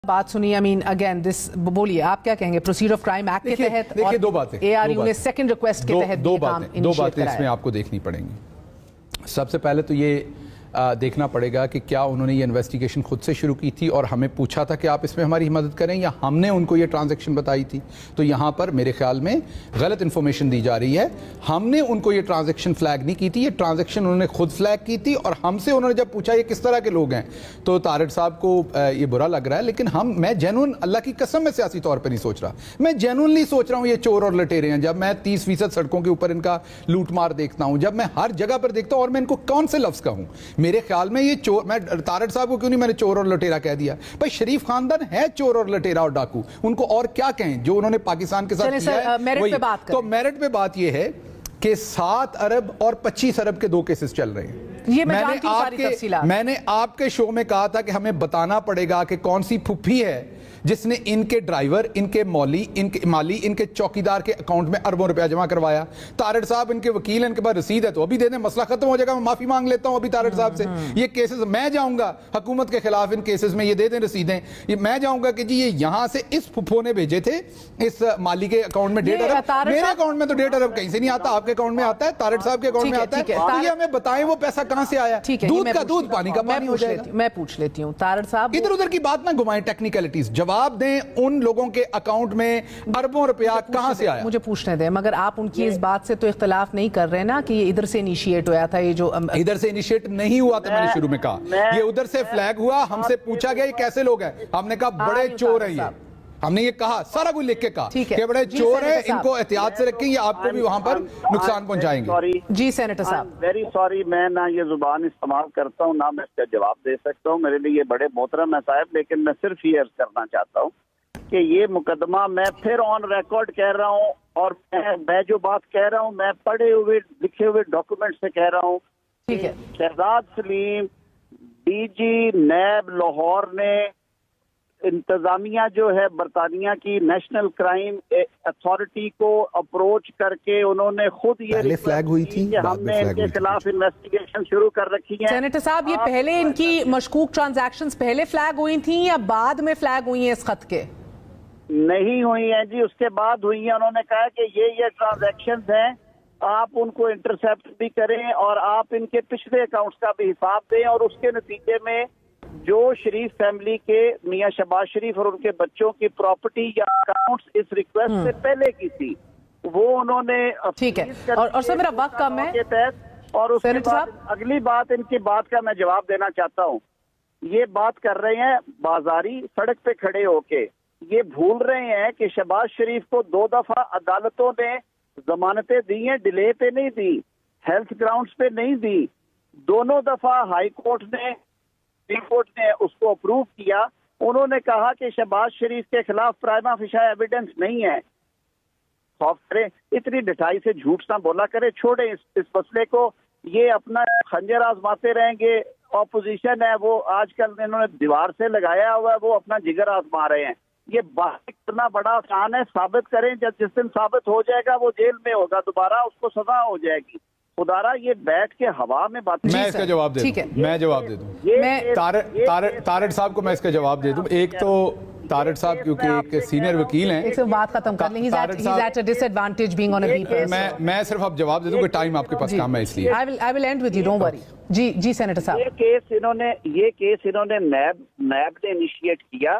بات سنی again this بولیے آپ کیا کہیں گے پروسیڈ آف کرائم ایکٹ کے تحت دیکھیے دو باتیں اے آر یو نے سیکنڈ ریکویسٹ کے تحت دو باتیں اس میں آپ کو دیکھنی پڑیں گی. سب سے پہلے تو یہ دیکھنا پڑے گا کہ کیا انہوں نے یہ انویسٹیگیشن خود سے شروع کی تھی اور ہمیں پوچھا تھا کہ آپ اس میں ہماری مدد کریں یا ہم نے ان کو یہ ٹرانزیکشن بتائی تھی. تو یہاں پر میرے خیال میں غلط انفارمیشن دی جا رہی ہے. ہم نے ان کو یہ ٹرانزیکشن فلیگ نہیں کی تھی, یہ ٹرانزیکشن انہوں نے خود فلیگ کی تھی اور ہم سے انہوں نے جب پوچھا یہ کس طرح کے لوگ ہیں تو طارق صاحب کو یہ برا لگ رہا ہے. لیکن میں جینون اللہ کی قسم میں سیاسی طور پہ نہیں سوچ رہا, میں جینونلی سوچ رہا ہوں یہ چور اور لٹیرے ہیں. جب میں 30% سڑکوں کے اوپر ان کا لوٹ مار دیکھتا ہوں, جب میں ہر جگہ پر دیکھتا ہوں, اور میں ان کو کون سے لفظ کہوں, میرے خیال میں یہ چور, میں طارق صاحب کو کیوں نہیں میں نے چور اور لٹیرا کہہ دیا. بھائی شریف خاندان ہے چور اور لٹیرا اور ڈاکو, ان کو اور کیا کہیں جو انہوں نے پاکستان کے ساتھ کیا ہے. تو میرٹ پہ بات یہ ہے کہ 7 ارب اور 25 ارب کے 2 کیسز چل رہے ہیں. میں نے آپ کے شو میں کہا تھا کہ ہمیں بتانا پڑے گا کہ کون سی پھپھی ہے جس نے ان کے ڈرائیور, ان کے مالی, ان کے چوکیدار کے اکاؤنٹ میں اربوں روپیہ جمع کروایا. طارق صاحب ان کے وکیل, ان کے پاس رسید ہے تو ابھی دے دیں, مسئلہ ختم ہو جائے گا. میں معافی مانگ لیتا ہوں ابھی طارق صاحب سے. یہ کیسز میں جاؤں گا حکومت کے خلاف ان کیسز میں, یہ دے دیں رسیدیں. یہ میں جاؤں گا کہ جی یہ یہاں سے اس پھپھو نے بھیجے تھے اس مالی کے اکاؤنٹ میں 1.5 ارب. میرے اکاؤنٹ میں تو 1.5 ارب کہیں سے نہیں آتا, آپ کے اکاؤنٹ میں آتا ہے, طارق صاحب کے اکاؤنٹ میں آتا ہے. تو یہ ہمیں بتائیں وہ پیسہ کہاں سے آیا. دودھ کا دودھ پانی کا پانی ہو جائے گا. میں پوچھ لیتی ہوں طارق صاحب, ادھر ادھر کی بات نہ گھمائیں, ٹیکنیکلٹیز جواب دیں. ان لوگوں کے اکاؤنٹ میں اربوں روپیہ کہاں سے آیا, مجھے پوچھنے دیں. مگر آپ ان کی اس بات سے تو اختلاف نہیں کر رہے نا کہ یہ ادھر سے انیشیٹ ہوا تھا. یہ جو ادھر سے انیشیٹ نہیں ہوا تھا, میں نے شروع میں کہا یہ ادھر سے فلیگ ہوا. ہم سے پوچھا گیا یہ کیسے لوگ ہیں, ہم نے کہا بڑے چور ہیں یہ. ہم نے یہ کہا, سارا کوئی لکھ کے کہا کہ بڑے چور ہیں, ان کو احتیاط سے رکھیں, یہ آپ کو بھی وہاں پر نقصان پہنچائیں گے. جی سینیٹر صاحب, ویری سوری, میں نہ یہ زبان استعمال کرتا ہوں نہ میں اس کا جواب دے سکتا ہوں. میرے لیے یہ بڑے محترم ہے صاحب, لیکن میں صرف یہ عرض کرنا چاہتا ہوں کہ یہ مقدمہ میں پھر آن ریکارڈ کہہ رہا ہوں, اور میں جو بات کہہ رہا ہوں میں پڑھے ہوئے لکھے ہوئے ڈاکومنٹ سے کہہ رہا ہوں. شہزاد سلیم ڈی جی نیب لاہور نے انتظامیہ جو ہے برطانیہ کی نیشنل کرائم اتھارٹی کو اپروچ کر کے انہوں نے خود یہ فلیگ ہوئی تھی کہ ہم نے ان کے خلاف انویسٹیگیشن شروع کر رکھی ہے. سینیٹر صاحب, یہ پہلے ان کی مشکوک ٹرانزیکشنز پہلے فلیگ ہوئی تھیں یا بعد میں فلیگ ہوئی ہیں اس خط کے؟ نہیں ہوئی ہیں جی, اس کے بعد ہوئی ہیں. انہوں نے کہا کہ یہ ٹرانزیکشنز ہیں, آپ ان کو انٹرسیپٹ بھی کریں اور آپ ان کے پچھلے اکاؤنٹس کا بھی حساب دیں. اور اس کے نتیجے میں جو شریف فیملی کے میاں شہباز شریف اور ان کے بچوں کی پراپرٹی یا اکاؤنٹس اس ریکویسٹ سے پہلے کی تھی وہ انہوں نے ٹھیک ہے. اور سر میرا وقت کم ہے, اور اس کے بعد اگلی بات ان کی بات کا میں جواب دینا چاہتا ہوں. یہ بات کر رہے ہیں بازاری سڑک پہ کھڑے ہو کے, یہ بھول رہے ہیں کہ شہباز شریف کو 2 دفعہ عدالتوں نے ضمانتیں دی ہیں, ڈیلے پہ نہیں دی, ہیلتھ گراؤنڈز پہ نہیں دی. دونوں دفعہ ہائی کورٹ نے اس کو اپروو کیا. انہوں نے کہا کہ شہباز شریف کے خلاف پرائما فیشا ایویڈنس نہیں ہے. خوف کریں, اتنی ڈٹائی سے جھوٹ نہ بولا کرے, چھوڑیں اس مسئلے کو. یہ اپنا خنجر آزماتے رہیں گے. اپوزیشن ہے وہ آج کل انہوں نے دیوار سے لگایا ہوا ہے, وہ اپنا جگر آزما رہے ہیں. یہ بات کرنا بڑا آسان ہے, ثابت کریں. جس دن ثابت ہو جائے گا وہ جیل میں ہوگا, دوبارہ اس کو سزا ہو جائے گی. خدارہ یہ بیٹھ کے ہوا میں بات, میں اس کا جواب دے دوں, میں جواب دے دوں. طارق صاحب کو میں اس کا جواب دے دوں. ایک تو طارق صاحب کیونکہ ایک سینئر وکیل ہیں, بات ختم کر لیں. میں صرف اب جواب دے دوں کہ ٹائم آپ کے پاس کام ہے, اس لیے I will end with you, don't worry. جی سینیٹر صاحب, یہ کیس انہوں نے نیب نے انیشیٹ کیا,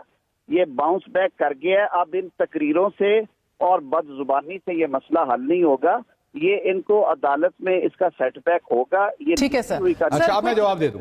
یہ باؤنس بیک کر گیا. اب ان تقریروں سے اور بد زبانی سے یہ مسئلہ حل نہیں ہوگا. یہ ان کو عدالت میں اس کا سیٹ بیک ہوگا. یہ ٹھیک ہے سر. اچھا میں جواب دے دوں.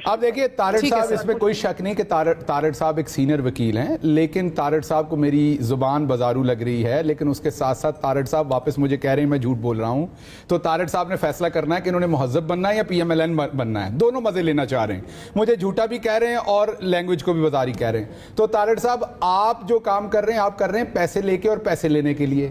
اب دیکھیے طارق صاحب, اس میں کوئی شک نہیں کہ طارق صاحب ایک سینئر وکیل ہیں, لیکن طارق صاحب کو میری زبان بازارو لگ رہی ہے. لیکن اس کے ساتھ ساتھ طارق صاحب واپس مجھے کہہ رہے ہیں میں جھوٹ بول رہا ہوں. تو طارق صاحب نے فیصلہ کرنا ہے کہ انہوں نے مہذب بننا ہے یا PMLN بننا ہے. دونوں مزے لینا چاہ رہے ہیں. مجھے جھوٹا بھی کہہ رہے ہیں اور لینگویج کو بھی بازاری کہہ رہے ہیں. تو طارق صاحب آپ جو کام کر رہے ہیں آپ کر رہے ہیں پیسے لے کے اور پیسے لینے کے لیے.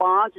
5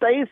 23